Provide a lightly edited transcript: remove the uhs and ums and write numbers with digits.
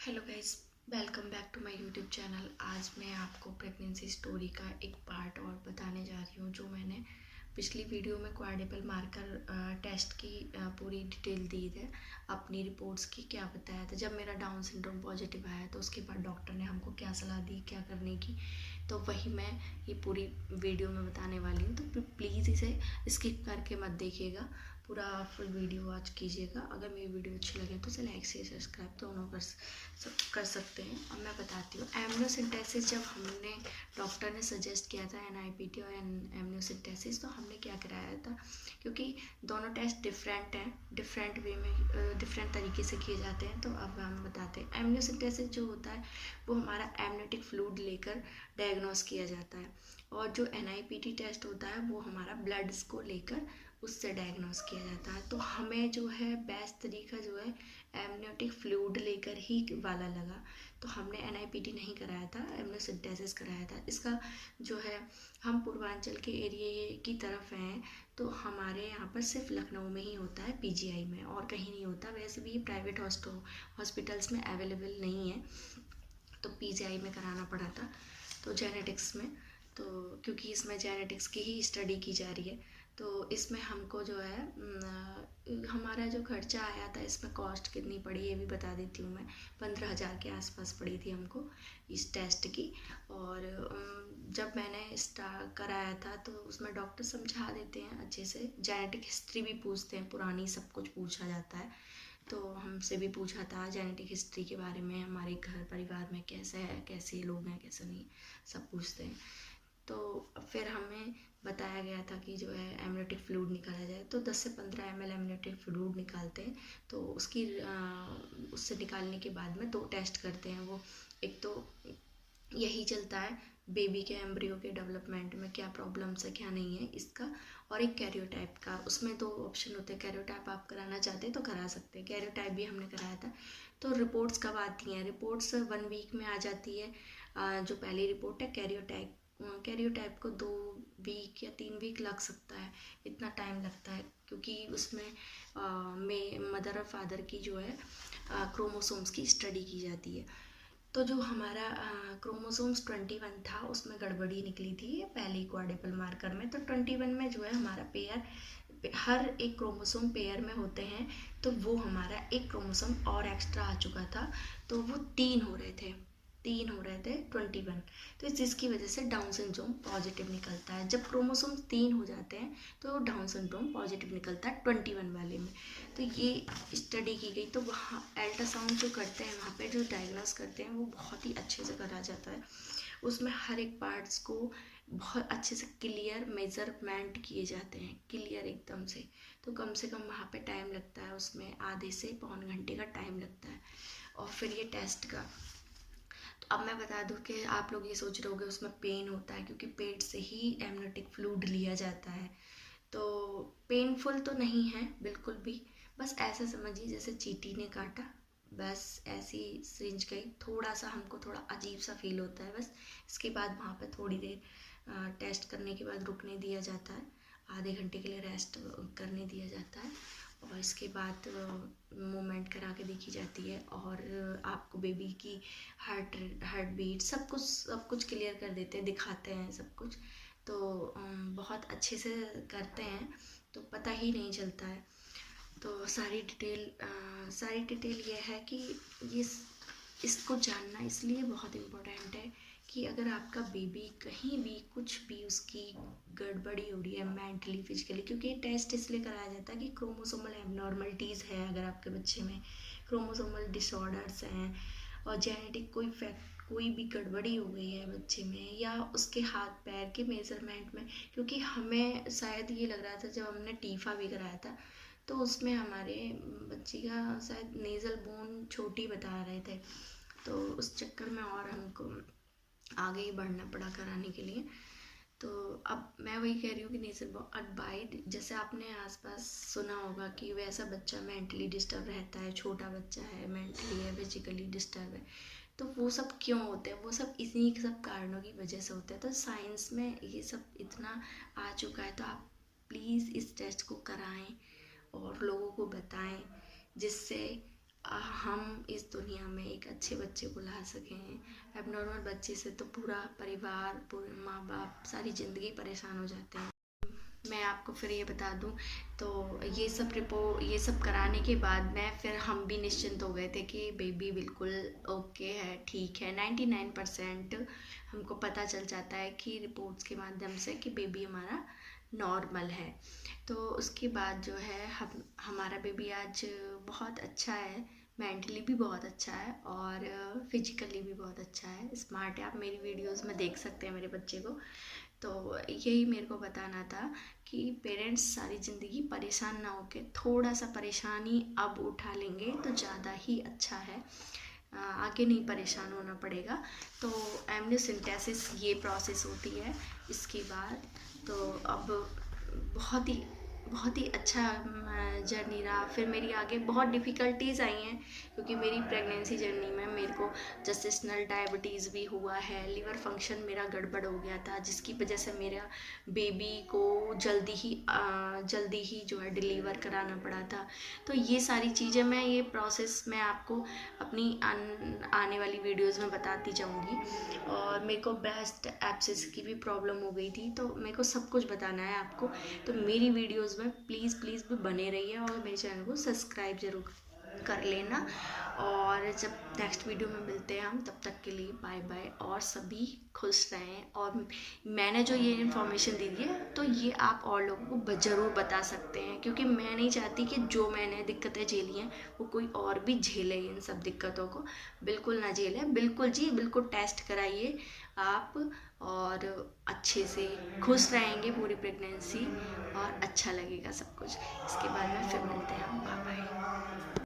Hello guys, welcome back to my YouTube channel. आज मैं आपको प्रेगनेंसी स्टोरी का एक पार्ट और बताने जा रही हूँ जो मैंने पिछली वीडियो में क्वाड्रुपल मार्कर टेस्ट की पूरी डिटेल दी है, अपनी रिपोर्ट्स की क्या बताया था। जब मेरा डाउन सिंड्रोम पॉजिटिव आया तो उसके बाद डॉक्टर ने हमको क्या सलाह दी क्या करने की, तो वही मैं ये पूरी वीडियो में बताने वाली हूँ। तो प्लीज़ इसे स्किप करके मत देखिएगा, पूरा फुल वीडियो वॉच कीजिएगा। अगर मेरी वीडियो अच्छी लगे तो इसे लाइक से सब्सक्राइब दोनों कर सकते हैं। अब मैं बताती हूँ एमनियोसेंटेसिस। जब हमने डॉक्टर ने सजेस्ट किया था NIPT और एमनियोसेंटेसिस, तो हमने क्या कराया था, क्योंकि दोनों टेस्ट डिफरेंट हैं, डिफरेंट वे में डिफरेंट तरीके से किए जाते हैं। तो अब हम बताते हैं एमनियोसेंटेसिस जो होता है वो हमारा एमनियोटिक फ्लूइड लेकर डायग्नोस किया जाता है, और जो NIPT टेस्ट होता है वो हमारा ब्लड्स को लेकर उससे डायग्नोस किया जाता है। तो हमें जो है बेस्ट तरीका जो है एमनियोटिक फ्लूइड लेकर ही वाला लगा, तो हमने NIPT नहीं कराया था, एमनियोसेंटेसिस कराया था। इसका जो है, हम पूर्वांचल के एरिया की तरफ हैं, तो हमारे यहाँ पर सिर्फ लखनऊ में ही होता है, PGI में, और कहीं नहीं होता। वैसे भी प्राइवेट हॉस्पिटल्स में अवेलेबल नहीं है, तो PGI में कराना पड़ा था, तो जेनेटिक्स में। तो क्योंकि इसमें जेनेटिक्स की ही स्टडी की जा रही है, तो इसमें हमको जो है हमारा जो खर्चा आया था, इसमें कॉस्ट कितनी पड़ी ये भी बता देती हूँ मैं। 15,000 के आसपास पड़ी थी हमको इस टेस्ट की। और जब मैंने कराया था तो उसमें डॉक्टर समझा देते हैं अच्छे से, जेनेटिक हिस्ट्री भी पूछते हैं, पुरानी सब कुछ पूछा जाता है। तो हमसे भी पूछा था जेनेटिक हिस्ट्री के बारे में, हमारे घर परिवार में कैसे है, कैसे लोग हैं, कैसे नहीं, सब पूछते हैं। तो फिर हमें बताया गया था कि जो है एमनियोटिक फ्लूइड निकाला जाए, तो 10 से 15 ml एमनियोटिक फ्लूइड निकालते हैं। तो उससे निकालने के बाद में 2 टेस्ट करते हैं वो। एक तो यही चलता है बेबी के एम्ब्रियो के डेवलपमेंट में क्या प्रॉब्लम्स है क्या नहीं है इसका, और एक कैरियोटाइप का। उसमें 2 ऑप्शन होते हैं, कैरियोटाइप आप कराना चाहते हैं तो करा सकते हैं, कैरियोटाइप भी हमने कराया था। तो रिपोर्ट्स कब आती हैं? रिपोर्ट्स 1 वीक में आ जाती है। जो पहली रिपोर्ट है कैरियोटाइप को 2 वीक या 3 वीक लग सकता है, इतना टाइम लगता है, क्योंकि उसमें में मदर और फादर की जो है क्रोमोसोम्स की स्टडी की जाती है। तो जो हमारा क्रोमोसोम्स 21 था, उसमें गड़बड़ी निकली थी पहले क्वाड्रुपल मार्कर में। तो 21 में जो है हमारा पेयर, हर एक क्रोमोसोम पेयर में होते हैं, तो वो हमारा एक क्रोमोसोम और एक्स्ट्रा आ चुका था, तो वो 3 हो रहे थे, 21। तो जिसकी वजह से डाउन सिंड्रोम पॉजिटिव निकलता है। जब क्रोमोसोम 3 हो जाते हैं तो डाउन सिंड्रोम पॉजिटिव निकलता है 21 वाले में। तो ये स्टडी की गई, तो वहाँ अल्ट्रासाउंड जो करते हैं, वहाँ पे जो डायग्नोस करते हैं वो बहुत ही अच्छे से करा जाता है। उसमें हर एक पार्ट्स को बहुत अच्छे से क्लियर मेजरमेंट किए जाते हैं, क्लियर एकदम से। तो कम से कम वहाँ पे टाइम लगता है, उसमें आधे से पौन घंटे का टाइम लगता है। और फिर ये टेस्ट का, तो अब मैं बता दूं कि आप लोग ये सोच रहे होंगे उसमें पेन होता है, क्योंकि पेट से ही एमनियोटिक फ्लूइड लिया जाता है। तो पेनफुल तो नहीं है बिल्कुल भी, बस ऐसा समझिए जैसे चींटी ने काटा, बस ऐसी सिरिंज गई, थोड़ा सा हमको थोड़ा अजीब सा फील होता है बस। इसके बाद वहाँ पे थोड़ी देर टेस्ट करने के बाद रुकने दिया जाता है, आधे घंटे के लिए रेस्ट करने दिया जाता है, और इसके बाद मूवमेंट करा के देखी जाती है, और आपको बेबी की हार्ट बीट सब कुछ क्लियर कर देते हैं, दिखाते हैं सब कुछ। तो बहुत अच्छे से करते हैं, तो पता ही नहीं चलता है। तो सारी डिटेल ये है कि ये इसको जानना इसलिए बहुत इम्पोर्टेंट है कि अगर आपका बेबी कहीं भी कुछ भी उसकी गड़बड़ी हो रही है मेंटली फिजिकली, क्योंकि ये टेस्ट इसलिए कराया जाता है कि क्रोमोसोमल एबनॉर्मलिटीज़ है, अगर आपके बच्चे में क्रोमोसोमल डिसऑर्डर्स हैं, और जेनेटिक कोई भी गड़बड़ी हो गई है बच्चे में, या उसके हाथ पैर के मेजरमेंट में। क्योंकि हमें शायद ये लग रहा था जब हमने टीफा भी कराया था, तो उसमें हमारे बच्ची का शायद नेज़ल बोन छोटी बता रहे थे, तो उस चक्कर में और हमको आगे ही बढ़ना पड़ा कराने के लिए। तो अब मैं वही कह रही हूँ कि नेज़ल बोन बाइट, जैसे आपने आसपास सुना होगा कि वैसा बच्चा मेंटली डिस्टर्ब रहता है, छोटा बच्चा है, मेंटली है, फिजिकली डिस्टर्ब है, तो वो सब क्यों होते हैं? वो सब इन्हीं सब कारणों की वजह से होता है। तो साइंस में ये सब इतना आ चुका है, तो आप प्लीज़ इस टेस्ट को कराएं और लोगों को बताएं, जिससे हम इस दुनिया में एक अच्छे बच्चे को ला सकें। एबनॉर्मल बच्चे से तो पूरा परिवार, पूरे माँ बाप, सारी ज़िंदगी परेशान हो जाते हैं। मैं आपको फिर ये बता दूं, तो ये सब कराने के बाद में फिर हम भी निश्चिंत हो गए थे कि बेबी बिल्कुल ओके है, ठीक है। 99% हमको पता चल जाता है कि रिपोर्ट्स के माध्यम से कि बेबी हमारा नॉर्मल है। तो उसके बाद जो है हमारा बेबी आज बहुत अच्छा है, मेंटली भी बहुत अच्छा है और फिजिकली भी बहुत अच्छा है, स्मार्ट है। आप मेरी वीडियोस में देख सकते हैं मेरे बच्चे को। तो यही मेरे को बताना था कि पेरेंट्स सारी ज़िंदगी परेशान ना होके थोड़ा सा परेशानी अब उठा लेंगे तो ज़्यादा ही अच्छा है, आगे नहीं परेशान होना पड़ेगा। तो एमनियोसेंटेसिस ये प्रोसेस होती है इसके बाद। तो अब बहुत ही बहुत ही अच्छा जर्नी रहा। फिर मेरी आगे बहुत डिफ़िकल्टीज़ आई हैं, क्योंकि मेरी प्रेगनेंसी जर्नी में मेरे को जेस्टेशनल डायबिटीज़ भी हुआ है, लिवर फंक्शन मेरा गड़बड़ हो गया था, जिसकी वजह से मेरा बेबी को जल्दी ही जो है डिलीवर कराना पड़ा था। तो ये सारी चीज़ें ये प्रोसेस मैं आपको अपनी आने वाली वीडियोज़ में बताती जाऊँगी। और मेरे को ब्रेस्ट एब्सिस की भी प्रॉब्लम हो गई थी, तो मेरे को सब कुछ बताना है आपको। तो मेरी वीडियोज़ में प्लीज़ प्लीज़ भी बने रहिए और मेरे चैनल को सब्सक्राइब ज़रूर कर लेना। और जब नेक्स्ट वीडियो में मिलते हैं हम, तब तक के लिए बाय बाय और सभी खुश रहें। और मैंने जो ये इन्फॉर्मेशन दी है तो ये आप और लोगों को ज़रूर बता सकते हैं, क्योंकि मैं नहीं चाहती कि जो मैंने दिक्कतें झेली हैं वो कोई और भी झेले। इन सब दिक्कतों को बिल्कुल ना झेले। बिल्कुल जी, बिल्कुल टेस्ट कराइए आप, और अच्छे से खुश रहेंगे पूरी प्रेगनेंसी और अच्छा लगेगा सब कुछ। इसके बाद में फिर मिलते हैं हम। Bye bye.